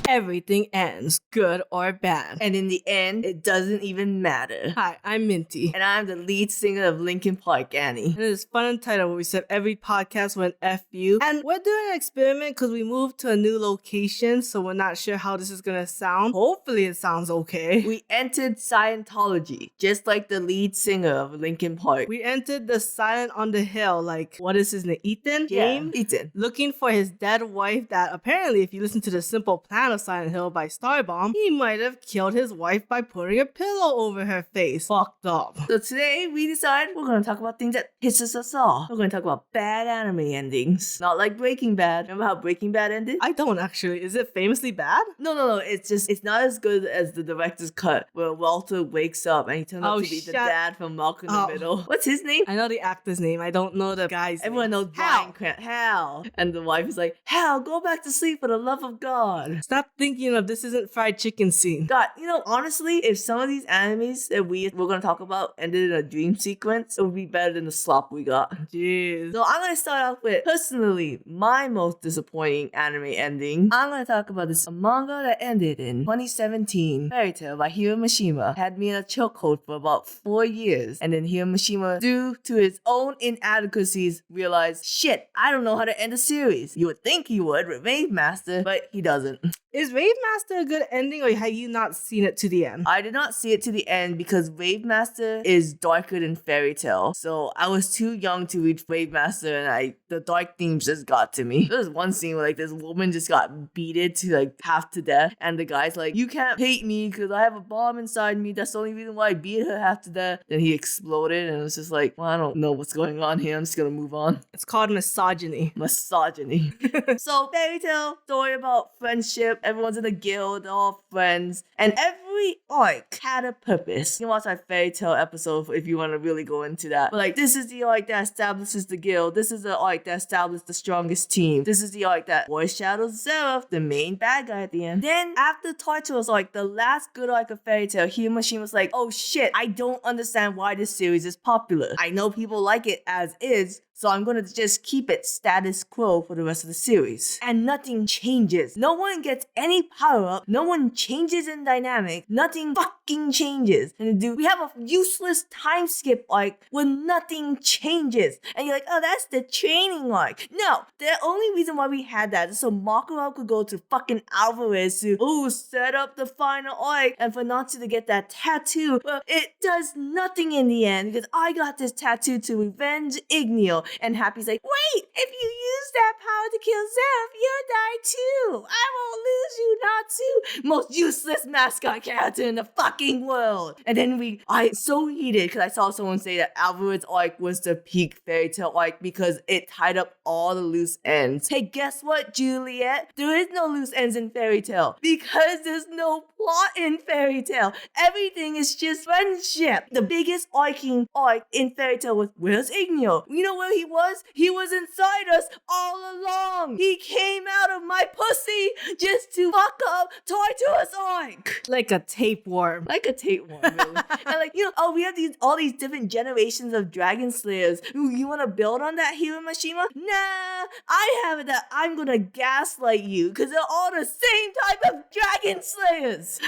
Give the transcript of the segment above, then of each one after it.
Everything ends, good or bad. And in the end, it doesn't even matter. Hi, I'm Minty. And I'm the lead singer of Linkin Park, Annie. And it is FunUntitled, where we set every podcast with an FU. And we're doing an experiment because we moved to a new location, so we're not sure how this is going to sound. Hopefully it sounds okay. We entered Scientology, just like the lead singer of Linkin Park. We entered the Silent on the Hill, like, what is his name? Ethan? Game? Yeah, Ethan. Looking for his dead wife that apparently, if you listen to The Simple Plan of Silent Hill by Starbomb, he might have killed his wife by putting a pillow over her face. Fucked up. So today, we decided we're going to talk about things that pisses us off. We're going to talk about bad anime endings. Not like Breaking Bad. Remember how Breaking Bad ended? I don't actually. Is it famously bad? No. It's not as good as the director's cut, where Walter wakes up and he turns out to be the dad from Malcolm in the Middle. What's his name? I know the actor's name. I don't know the guy's Everyone name. knows Bryan Cranston. Hal. And the wife is like, Hal, go back to sleep for the love of God. Stop thinking of this isn't fried chicken scene. God, honestly, if some of these animes that we're going to talk about ended in a dream sequence, it would be better than the slop we got. Jeez. So I'm going to start off with, personally, my most disappointing anime ending. I'm going to talk about this manga that ended in 2017. Fairy Tail by Hiro Mishima had me in a chokehold for about 4 years. And then Hiro Mishima, due to his own inadequacies, realized, shit, I don't know how to end a series. You would think he would with Wave Master, but he doesn't. Is Wave Master a good ending, or have you not seen it to the end? I did not see it to the end because Wave Master is darker than Fairy Tail. So I was too young to read Wave Master, and the dark themes just got to me. There was one scene where this woman just got beaten to half to death, and the guy's like, you can't hate me because I have a bomb inside me. That's the only reason why I beat her half to death. Then he exploded, and it was just like, well, I don't know what's going on here. I'm just gonna move on. It's called misogyny. Misogyny. So Fairy Tail, story about friendship. Everyone's in a guild, they're all friends, and every arc had a purpose. You can watch our Fairy Tail episode if you want to really go into that. But this is the arc that establishes the guild. This is the arc that established the strongest team. This is the arc that foreshadows Zeref, the main bad guy at the end. Then after Tartaru's arc, the last good arc of Fairy Tail, Hiro Mishima was like, oh shit, I don't understand why this series is popular. I know people like it as is, so I'm gonna just keep it status quo for the rest of the series. And nothing changes. No one gets any power up. No one changes in dynamic. Nothing fucking changes. And we have a useless time skip arc where nothing changes. And you're like, oh, that's the training arc. No, the only reason why we had that is so Makuro could go to fucking Alvarez to, set up the final arc, and for Natsu to get that tattoo. Well, it does nothing in the end because I got this tattoo to revenge Igneo. And Happy's like, wait, if you use that power to kill Zeref, you'll die too. I won't lose you, Natsu. Most useless mascot character in the fucking world. And then I so heated because I saw someone say that Alvarez's arc was the peak Fairy Tail arc because it tied up all the loose ends. Hey, guess what, Juliet? There is no loose ends in Fairy Tail because there's no plot in Fairy Tail. Everything is just friendship. The biggest arcing arc in Fairy Tail was, where's Igneo? You know where he was? He was inside us all along. He came out of my pussy just to fuck up Tartarus arc. Like a tapeworm. Like a tapeworm, really. And we have all these different generations of Dragon Slayers. You want to build on that, Hiro Mishima? Nah, I have it that I'm gonna gaslight you because they're all the same type of Dragon Slayers.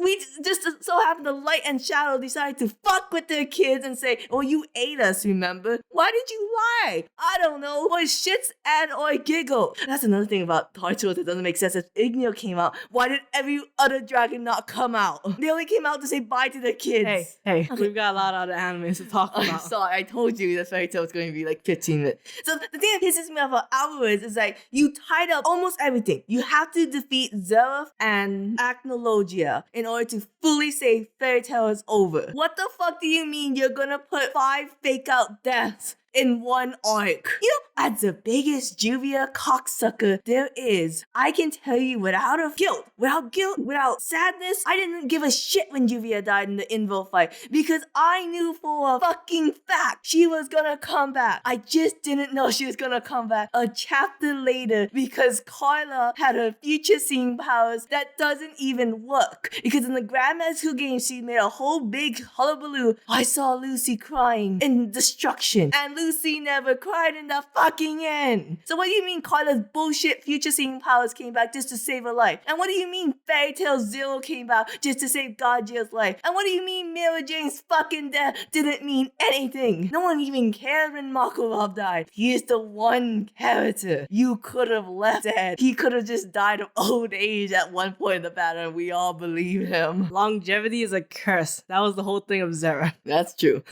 We just so happen to Light and Shadow decide to fuck with their kids and say, oh, you ate us, remember? Why did you lie? I don't know. For shits and or giggle. That's another thing about Tartarus that doesn't make sense. If Igneo came out, why did every other dragon not come out? They only came out to say bye to their kids. Hey, we've got a lot of other animes to talk about. I'm sorry, I told you that Fairy Tail was going to be 15 minutes. So the thing that pisses me off about Alvarez is you tied up almost everything. You have to defeat Zeref and Acnologia in order to fully say Fairy Tail is over. What the fuck do you mean you're gonna put 5 fake out deaths in one arc? As the biggest Juvia cocksucker there is, I can tell you without sadness, I didn't give a shit when Juvia died in the Invo fight because I knew for a fucking fact she was gonna come back. I just didn't know she was gonna come back a chapter later because Carla had her future seeing powers that doesn't even work. Because in the Grandmaster game, she made a whole big hullabaloo. I saw Lucy crying in destruction, and Lucy never cried in the fucking end. So what do you mean Carla's bullshit future seeing powers came back just to save her life? And what do you mean Fairy Tail Zero came back just to save Gajia's life? And what do you mean Mira Jane's fucking death didn't mean anything? No one even cared when Makarov died. He is the one character you could have left dead. He could have just died of old age at one point in the battle and we all believe him. Longevity is a curse. That was the whole thing of Zera. That's true.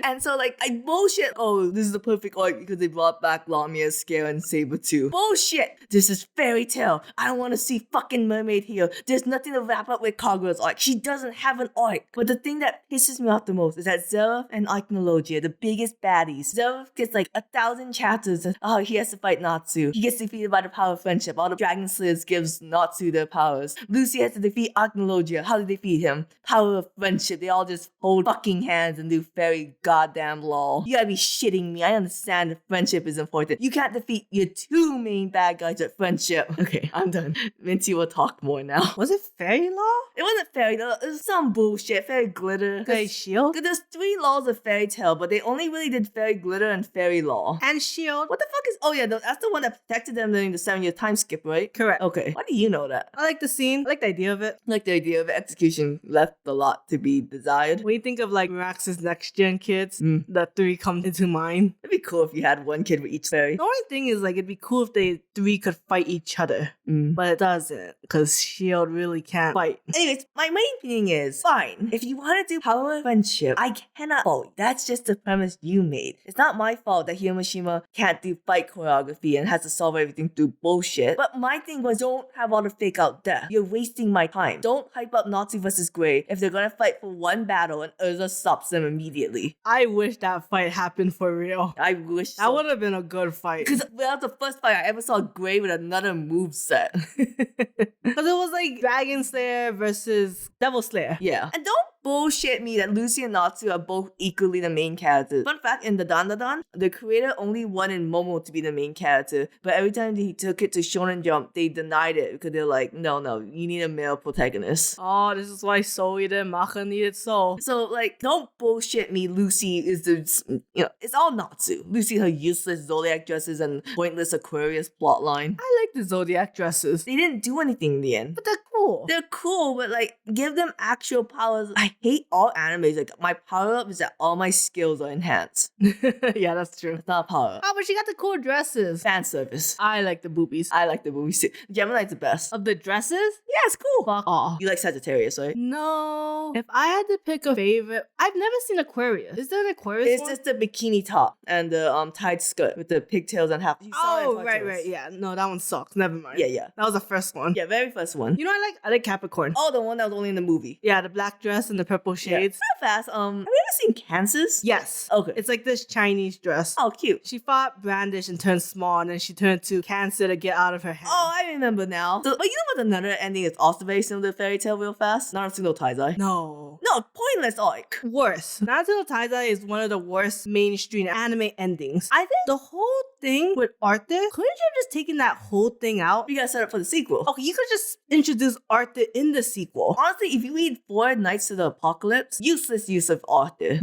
And so like, I bullshit, oh, this is the perfect arc because they brought back Lamia, Scare, and Saber too. Bullshit! This is Fairy Tail. I don't want to see fucking Mermaid here. There's nothing to wrap up with Kagura's arc. She doesn't have an arc. But the thing that pisses me off the most is that Zeref and Ichnologia, the biggest baddies, Zeref gets like 1,000 chapters and he has to fight Natsu. He gets defeated by the power of friendship. All the Dragon Slayers gives Natsu their powers. Lucy has to defeat Ichnologia. How do they defeat him? Power of friendship. They all just hold fucking hands and do very goddamn lol. You gotta be shitting me. I understand that friendship is important. You can't defeat your two main bad guys with friendship. Okay, I'm done. Minty will talk more now. Was it Fairy Law? It wasn't Fairy Law. It was some bullshit. Fairy Glitter. Fairy Shield? There's 3 laws of Fairy Tail, but they only really did Fairy Glitter and Fairy Law. And Shield. What the fuck is... Oh yeah, that's the one that protected them during the 7-year time skip, right? Correct. Okay. Why do you know that? I like the scene. I like the idea of it. I like the idea of it. Execution left a lot to be desired. When you think of like Mirax's next gen kids, the 3 come into mind. It'd be cool if you had one kid with each fairy. The only thing is like it'd be cool if they 3 could fight each other. But it doesn't, because Shield really can't fight. Anyways, my main thing is, fine. If you want to do power of friendship, I cannot fault you. That's just the premise you made. It's not my fault that Hiroshima can't do fight choreography and has to solve everything through bullshit. But my thing was, don't have all the fake out death. You're wasting my time. Don't hype up Natsu versus Grey if they're gonna fight for one battle and Urza stops them immediately. I wish that fight happened for real. I wish that would have been a good fight. Because that was the first fight I ever saw Grey with another moveset. Because it was like Dragon Slayer versus Devil Slayer. Yeah. And don't bullshit me that Lucy and Natsu are both equally the main characters. Fun fact, in the Dandadan, the creator only wanted Momo to be the main character, but every time he took it to Shonen Jump, they denied it because they're like, no, you need a male protagonist. Oh, this is why Soida and Maka needed Soul. So, like, don't bullshit me Lucy is the, it's all Natsu. Lucy, her useless Zodiac dresses and pointless Aquarius plotline. I like the Zodiac dresses. They didn't do anything in the end. But they're cool. They're cool, but like, give them actual powers. I hate all animes. Like, my power up is that all my skills are enhanced. Yeah, that's true. It's not a power up. Oh, but she got the cool dresses. Fan service. I like the boobies. I like the boobies too. Gemini's the best. Of the dresses? Yeah, it's cool. Fuck off. You like Sagittarius, right? No. If I had to pick a favorite, I've never seen Aquarius. Is there an Aquarius It's one? just the bikini top and the tied skirt with the pigtails and half. Oh, right. Yeah. No, that one sucks. Never mind. Yeah. That was the first one. Yeah, very first one. You know what I like Capricorn. Oh, the one that was only in the movie. Yeah, the black dress and the purple shades. Real fast, have you ever seen Kansas? Yes. Okay. It's like this Chinese dress. Oh, cute. She fought Brandish and turned small, and then she turned to Cancer to get out of her hand. Oh, I remember now. So, but you know what another ending is also very similar to Fairy Tail real fast? Naruto no Taizai. No. No, pointless arc. Worse. Naruto no Taizai is one of the worst mainstream anime endings. I think the whole thing with Arthur, couldn't you have just taken that whole thing out? You gotta set up for the sequel. Okay, you could just introduce Arthur in the sequel. Honestly, if you read 4 Nights to the Apocalypse, useless use of Arthur.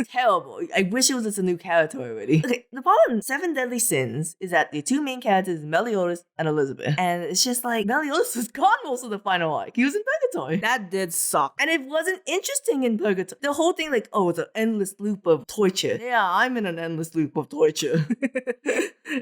Terrible. I wish it was just a new character already. Okay, the problem in 7 Deadly Sins is that the 2 main characters, Meliodas and Elizabeth. And it's just like, Meliodas was gone most of the final arc. He was in Purgatory. That did suck. And it wasn't interesting in Purgatory. The whole thing, like, oh, it's an endless loop of torture. Yeah, I'm in an endless loop of torture.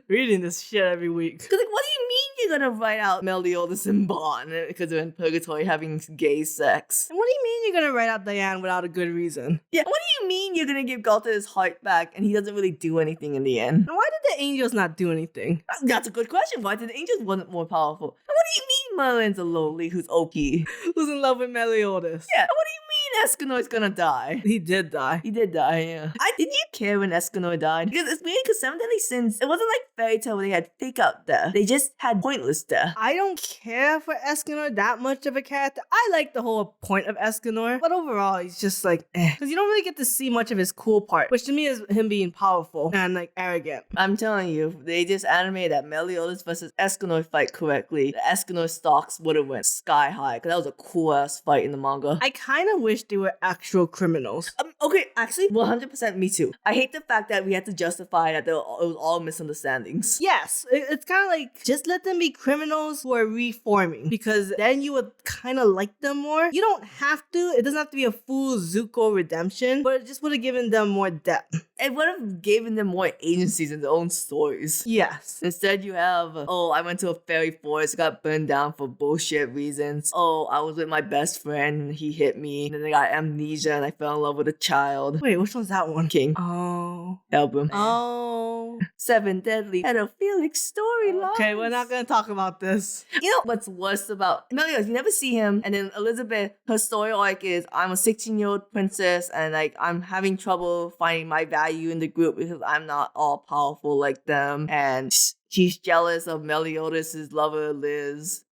Reading this shit every week. Because, like, what do you mean you're gonna write out Meliodas and Bond because they're in Purgatory having gay sex? And what do you mean you're gonna write out Diane without a good reason? Yeah, what do you mean you're gonna give Galta his heart back and he doesn't really do anything in the end? And why did the angels not do anything? That's a good question. Why did the angels wasn't more powerful? And what do you mean Merlin's a lowly who's OP? Who's in love with Meliodas? Yeah, and what do you mean Escanoi's gonna die? He did die. He did die, yeah. Did you care when Escanor died? Because it's weird because 7 Deadly Sins, it wasn't like Fairy Tail where they had fake out death. They just had pointless death. I don't care for Escanor that much of a character. I like the whole point of Escanor, but overall he's just like because you don't really get to see much of his cool part, which to me is him being powerful and like arrogant. I'm telling you, if they just animated that Meliodas versus Escanor fight correctly, the Escanor stocks would have went sky high because that was a cool ass fight in the manga. I kind of wish wish they were actual criminals. Okay, actually, 100% me too. I hate the fact that we had to justify that it was all misunderstandings. Yes, it's kind of like just let them be criminals who are reforming, because then you would kind of like them more. You don't have to. It doesn't have to be a full Zuko redemption, but it just would have given them more depth. It would have given them more agencies in their own stories. Yes. Instead, you have, oh, I went to a fairy forest, got burned down for bullshit reasons. Oh, I was with my best friend, he hit me, and then I got amnesia and I fell in love with a child. Wait, which one's that one? King. Oh. Album. Oh. 7 deadly pedophilic storylines. Okay, we're not gonna talk about this. You know what's worse about Meliodas? You never see him, and then Elizabeth, her story arc is I'm a 16-year-old princess, and like I'm having trouble finding my value in the group because I'm not all powerful like them, and she's jealous of Meliodas' lover Liz.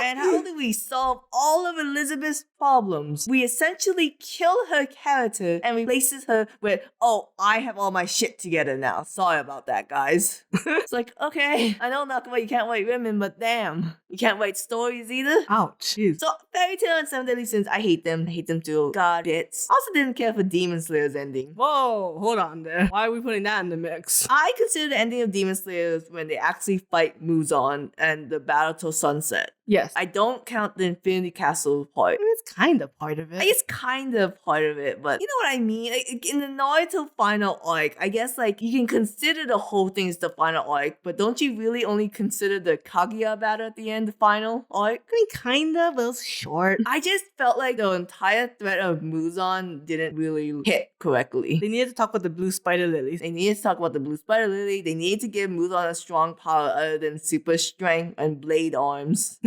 And how do we solve all of Elizabeth's problems? We essentially kill her character and replaces her with, oh, I have all my shit together now. Sorry about that, guys. It's like, okay, I know Nakama, you can't write women, but damn, you can't write stories either. Ouch. Jeez. So, Fairy Tail and 7 Deadly Sins, I hate them. I hate them too. God, bits. Also didn't care for Demon Slayer's ending. Whoa, hold on there. Why are we putting that in the mix? I consider the ending of Demon Slayers when they actually fight Muzan and the battle till sunset. Yes. I don't count the Infinity Castle part. I mean, it's kind of part of it. I guess kind of part of it, but you know what I mean? Like, in the Naruto final arc, I guess like you can consider the whole thing as the final arc, but don't you really only consider the Kaguya battle at the end the final arc? I mean, kind of, but it was short. I just felt like the entire threat of Muzan didn't really hit correctly. They needed to talk about the blue spider lilies. They needed to talk about the Blue Spider Lily. They needed to give Muzan a strong power other than super strength and blade arms.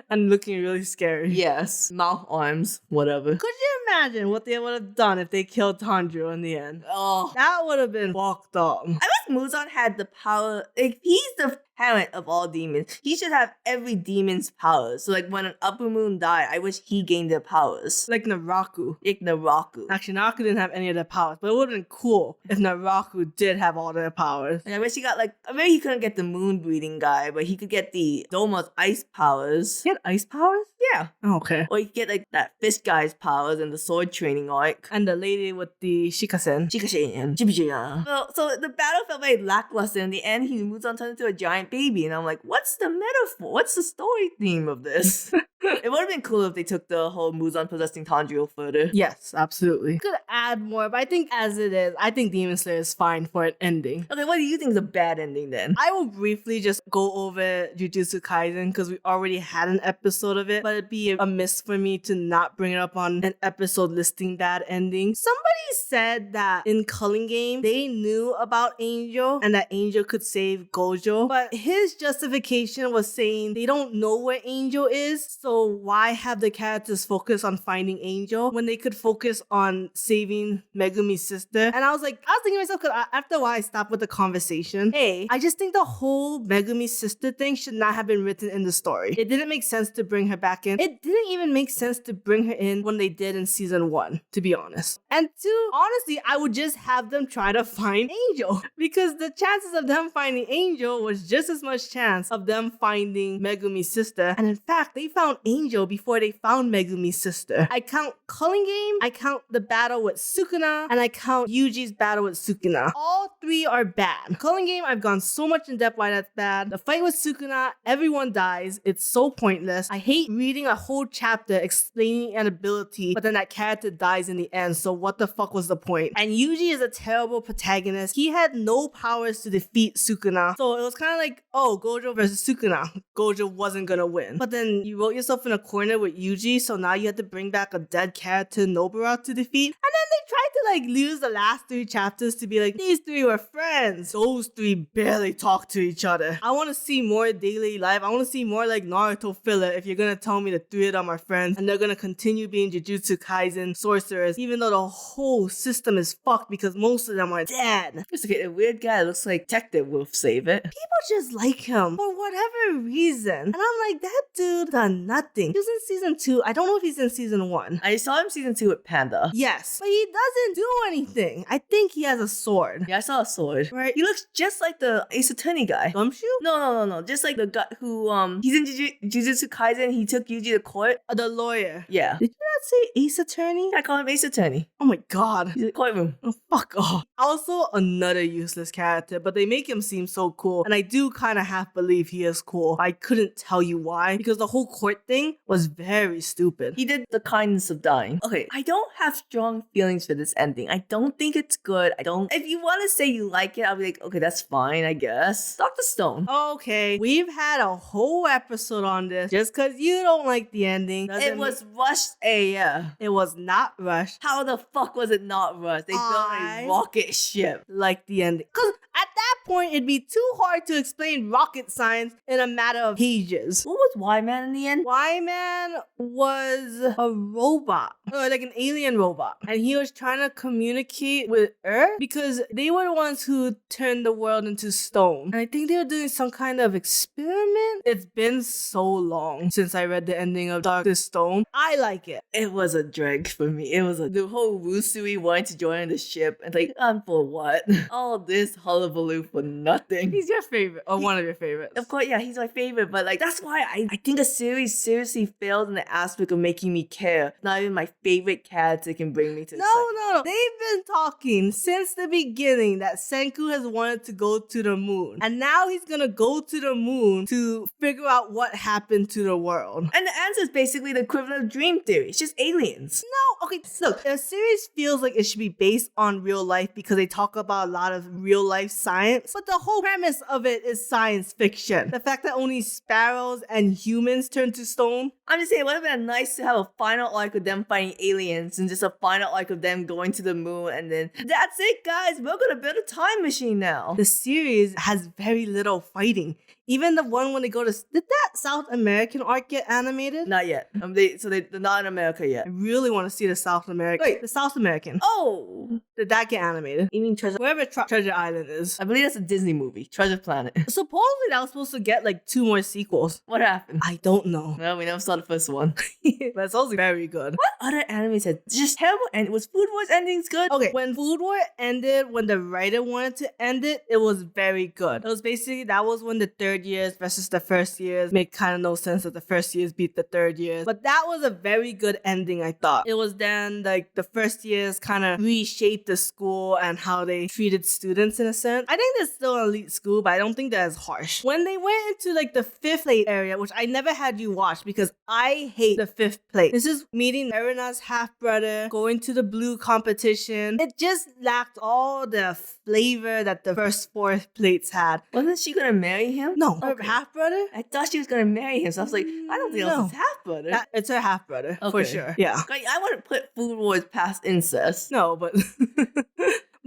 And looking really scary. Yes, mouth arms, whatever. Could you imagine what they would have done if they killed Tanjiro in the end? Oh, That would have been fucked up. I wish Muzan had the power. Like, he's the parent of all demons. He should have every demon's powers. So, like, when an Upper Moon died, I wish he gained their powers. Like Naraku. Like Naraku. Actually, Naraku didn't have any of their powers, but it would have been cool if Naraku did have all their powers. And I wish he got, like, maybe he couldn't get the moon breeding guy, but he could get the Doma's ice powers. He had ice powers? Yeah. Oh, okay. Or you could get, like, that fish guy's powers and the sword training arc. And the lady with the Shikasen. So the battle felt very lackluster. In the end, he moves on, turns into a giant baby, and I'm like, what's the metaphor? What's the story theme of this? It would have been cool if they took the whole Muzan possessing Tanjiro further. Yes, absolutely. Could add more, but I think as it is, I think Demon Slayer is fine for an ending. Okay, what do you think is a bad ending then? I will briefly just go over Jujutsu Kaisen because we already had an episode of it, but it'd be a miss for me to not bring it up on an episode listing that ending. Somebody said that in Culling Game, they knew about Angel and that Angel could save Gojo, but his justification was saying they don't know where Angel is, so why have the characters focus on finding Angel when they could focus on saving Megumi's sister? And I was thinking to myself, because after a while I stopped with the conversation. Hey, I just think the whole Megumi's sister thing should not have been written in the story. It didn't make sense to bring her back in. It didn't even make sense to bring her in when they did in season 1, to be honest. And two, honestly, I would just have them try to find Angel because the chances of them finding Angel was just as much chance of them finding Megumi's sister. And in fact, they found Angel before they found Megumi's sister. I count Culling Game, I count the battle with Sukuna, and I count Yuji's battle with Sukuna. All three are bad. Culling Game, I've gone so much in depth why that's bad. The fight with Sukuna, everyone dies. It's so pointless. I hate reading a whole chapter explaining an ability, but then that character dies in the end, so what the fuck was the point? And Yuji is a terrible protagonist. He had no powers to defeat Sukuna, so it was kind of like, oh, Gojo versus Sukuna. Gojo wasn't gonna win. But then you wrote yourself in a corner with Yuji, so now you have to bring back a dead character, Nobara, to defeat. And then they tried to use the last 3 chapters to be like, these 3 were friends. Those 3 barely talk to each other. I want to see more daily life. I want to see more like Naruto filler if you're gonna tell me the 3 of them are friends and they're gonna continue being Jujutsu Kaisen sorcerers, even though the whole system is fucked because most of them are dead. It's okay, a weird guy looks like Detective will save it. People just like him for whatever reason. And I'm like, that dude done nothing. He was in season 2. I don't know if he's in season 1. I saw him season 2 with Panda. Yes, but he doesn't do anything. I think he has a sword. Yeah, I saw a sword. Right. He looks just like the Ace Attorney guy. Gumshoe? No. Just like the guy who, he's in Jujutsu Kaisen. He took Yuji to court. The lawyer. Yeah. Did you not say Ace Attorney? I call him Ace Attorney. Oh my god. He's in the courtroom. Oh, fuck off. Also, another useless character, but they make him seem so cool. And I do kind of half believe he is cool. I couldn't tell you why, because the whole court thing was very stupid. He did the kindness of dying. Okay, I don't have strong feelings for this ending. I don't think it's good. If you want to say you like it, I'll be like, okay, that's fine, I guess. Dr. Stone. Okay, we've had a whole episode on this. Just because you don't like the ending. It was rushed AF. It was not rushed. How the fuck was it not rushed? They built a rocket ship. Like the ending. Because at that point, it'd be too hard to explain rocket science in a matter of pages. What was Y-Man in the end? Y-Man was a robot, or like an alien robot, and he was trying to communicate with Earth because they were the ones who turned the world into stone. And I think they were doing some kind of experiment. It's been so long since I read the ending of Dr. Stone. I like it. It was a drag for me. It was the whole Rusui wanting to join the ship and like, for what? All this hullabaloo for nothing. He's your favorite, or one of your favorites. Of course, yeah, he's my favorite, but like that's why I think the series seriously failed in the aspect of making me care. Not even my favorite character can bring me to No. They've been talking since the beginning that Senku has wanted to go to the moon. And now he's gonna go to the moon to figure out what happened to the world. And the answer is basically the equivalent of dream theory. It's just aliens. No, okay, look, the series feels like it should be based on real life because they talk about a lot of real life science. But the whole premise of it is science fiction. The fact that only sparrows and humans turn to stone. I'm just saying, it would have been nice to have a final arc of them fighting aliens and just a final arc of them going to the moon and then that's it, guys. We're gonna build a time machine now. The series has very little fighting. Even the one when they go to... Did that South American arc get animated? Not yet. They're not in America yet. I really want to see the South American. Wait, the South American. Oh! Did that get animated? You mean Treasure... Wherever Treasure Island is. I believe that's a Disney movie. Treasure Planet. Supposedly that was supposed to get like 2 more sequels. What happened? I don't know. Well, we never saw the first one. But it's also very good. What other animes had just terrible and was Food Wars endings good? Okay, when Food War ended, when the writer wanted to end it, it was very good. It was basically, that was when the third years versus the first years made kind of no sense that the first years beat the third years. But that was a very good ending, I thought. It was then like the first years kind of reshaped the school and how they treated students in a sense. I think there's still an elite school, but I don't think they're as harsh. When they went into like the 5th plate area, which I never had you watch because I hate the 5th plate. This is meeting Erina's half-brother, going to the blue competition. It just lacked all the flavor that the first 4th plates had. Wasn't she gonna marry him? No, her half-brother? I thought she was gonna marry him, so I was like, I don't think that was his half-brother. It's her half-brother, for Okay. sure. Yeah. Like, I wouldn't put Food Wars past incest. No, but...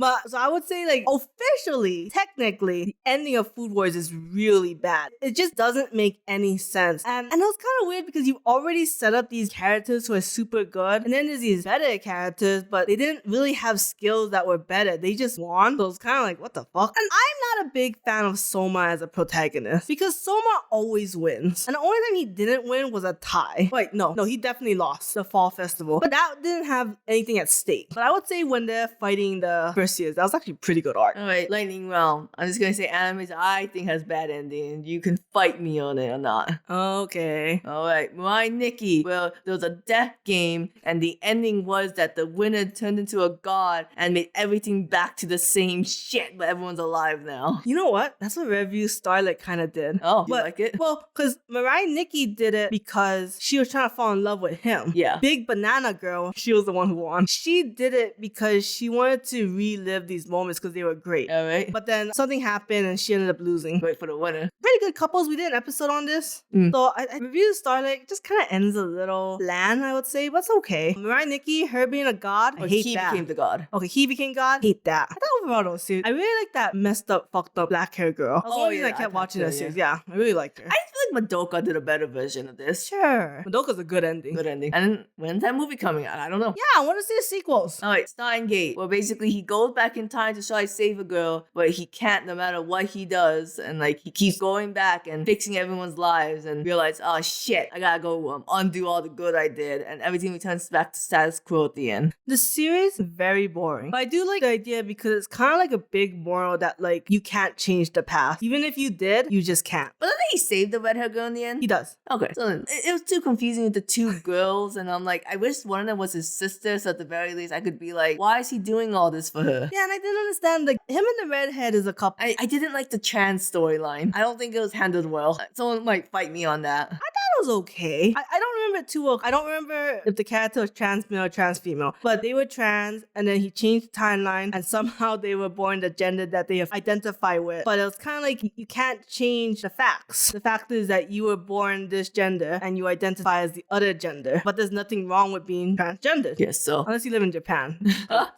But so I would say, like, officially, technically, the ending of Food Wars is really bad. It just doesn't make any sense. And it was kind of weird because you've already set up these characters who are super good, and then there's these better characters, but they didn't really have skills that were better. They just won. So it's kind of like, what the fuck? And I'm not a big fan of Soma as a protagonist because Soma always wins. And the only time he didn't win was a tie. Wait, no, he definitely lost the Fall Festival. But that didn't have anything at stake. But I would say when they're fighting the first years, that was actually pretty good art. Alright, Lightning Realm. I'm just gonna say animes I think has bad ending. You can fight me on it or not. Okay. Alright, Mirai Nikki. Well, there was a death game, and the ending was that the winner turned into a god and made everything back to the same shit, but everyone's alive now. You know what? That's what Review Starlight kind of did. Oh, you like it? Well, because Mirai Nikki did it because she was trying to fall in love with him. Yeah. Big Banana Girl, she was the one who won. She did it because she wanted to relive these moments because they were great. Alright. But then something happened and she ended up losing. Wait for the winner. Pretty good couples. We did an episode on this. So I Review Starlight just kind of ends a little bland, I would say, but it's okay. Mirai Nikki, her being a god, I hate he that. became the god. Okay, he became God. Hate that. I thought overall though, series. I really like that messed up, fucked up black hair girl. That's the only reason I kept watching that series. Yeah, I really liked her. I feel think Madoka did a better version of this. Sure. Madoka's a good ending. Good ending. And when's that movie coming out? I don't know. Yeah, I want to see the sequels. Alright, Steingate, where basically he goes back in time to try to save a girl, but he can't no matter what he does, and like he keeps going back and fixing everyone's lives and realize, oh shit, I gotta go undo all the good I did, and everything returns back to status quo at the end. The series, very boring. But I do like the idea because it's kind of like a big moral that like you can't change the past. Even if you did, you just can't. But then he saved the red-haired girl in the end? He does. Okay. So it was too confusing with the two girls, and I'm like, I wish one of them was his sister, so at the very least I could be like, why is he doing all this for her? Yeah, and I didn't understand, like, him and the redhead is a couple. I didn't like the trans storyline. I don't think it was handled well. Someone might fight me on that. It was okay. I don't remember it too well. I don't remember if the character was trans male or trans female, but they were trans, and then he changed the timeline, and somehow they were born the gender that they identify with. But it was kind of like you can't change the facts. The fact is that you were born this gender and you identify as the other gender, but there's nothing wrong with being transgendered. Yes, so. Unless you live in Japan.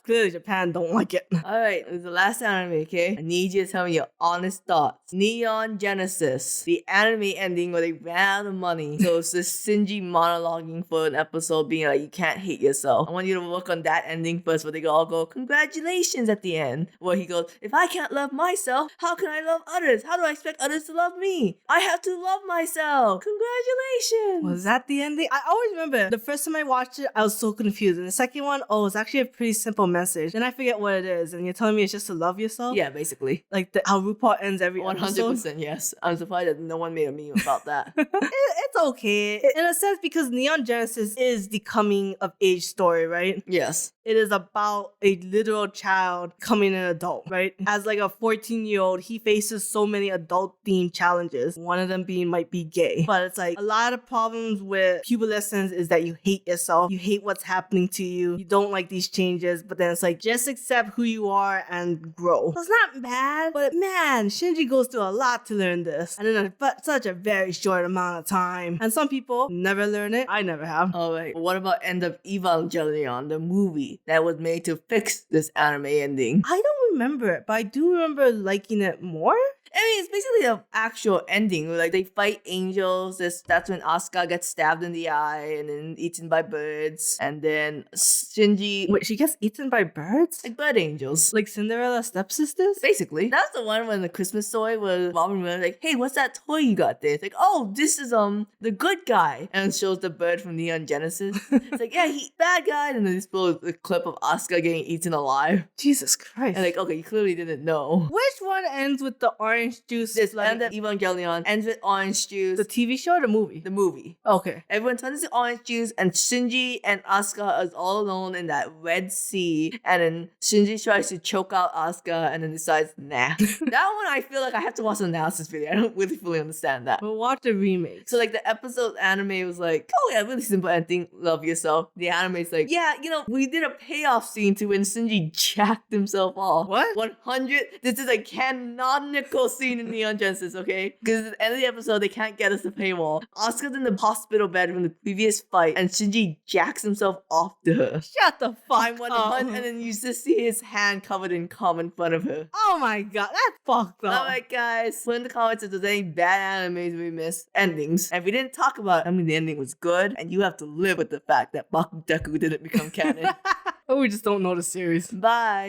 Clearly Japan don't like it. Alright, it was the last anime, okay? I need you to tell me your honest thoughts. Neon Genesis, the anime ending where they ran out of money. So it's this Shinji monologuing for an episode being like, you can't hate yourself. I want you to work on that ending first where they all go, congratulations at the end. Where he goes, if I can't love myself, how can I love others? How do I expect others to love me? I have to love myself. Congratulations. Was that the ending? I always remember the first time I watched it, I was so confused. And the second one, oh, it's actually a pretty simple message. Then I forget what it is. And you're telling me it's just to love yourself? Yeah, basically. Like how RuPaul ends every 100%, episode? yes. I'm surprised that no one made a meme about that. It's okay. In a sense, because Neon Genesis is the coming of age story, right? Yes. It is about a literal child becoming an adult, right? As like a 14-year-old, he faces so many adult-themed challenges. One of them might be gay. But it's like a lot of problems with pubescence is that you hate yourself. You hate what's happening to you. You don't like these changes. But then it's like, just accept who you are and grow. So it's not bad, but man, Shinji goes through a lot to learn this. And in such a very short amount of time. And some people never learn it. I never have. Alright, what about End of Evangelion, the movie that was made to fix this anime ending? I don't remember it, but I do remember liking it more. I mean, it's basically the actual ending where like they fight angels. That's when Asuka gets stabbed in the eye and then eaten by birds. And then Shinji... Wait, she gets eaten by birds? Like bird angels. Like Cinderella's stepsisters? Basically. That's the one when the Christmas story where Robin was like, hey, what's that toy you got there? It's like, oh, this is the good guy. And it shows the bird from Neon Genesis. It's like, yeah, he bad guy. And then they spill a clip of Asuka getting eaten alive. Jesus Christ. And like, okay, you clearly didn't know. Which one ends with the orange juice? This End of Evangelion ends with orange juice. The TV show or the movie? The movie. Okay. Everyone turns into orange juice, and Shinji and Asuka is all alone in that Red Sea. And then Shinji tries to choke out Asuka, and then decides, nah. That one, I feel like I have to watch an analysis video. I don't really fully understand that. But watch the remake. So like the episode anime was like, oh yeah, really simple ending. Love yourself. The anime is like, yeah, we did a payoff scene to when Shinji jacked himself off. What? 100. This is a canonical scene in Neon Genesis, okay? Because at the end of the episode, they can't get us the paywall. Asuka's in the hospital bed from the previous fight, and Shinji jacks himself off to her. Shut the fuck up. And then you just see his hand covered in cum in front of her. Oh my god, that's fucked up. Alright guys, put in the comments if there's any bad animes we missed, endings. And if we didn't talk about it, I mean the ending was good, and you have to live with the fact that Bakudeku didn't become canon. Or we just don't know the series. Bye!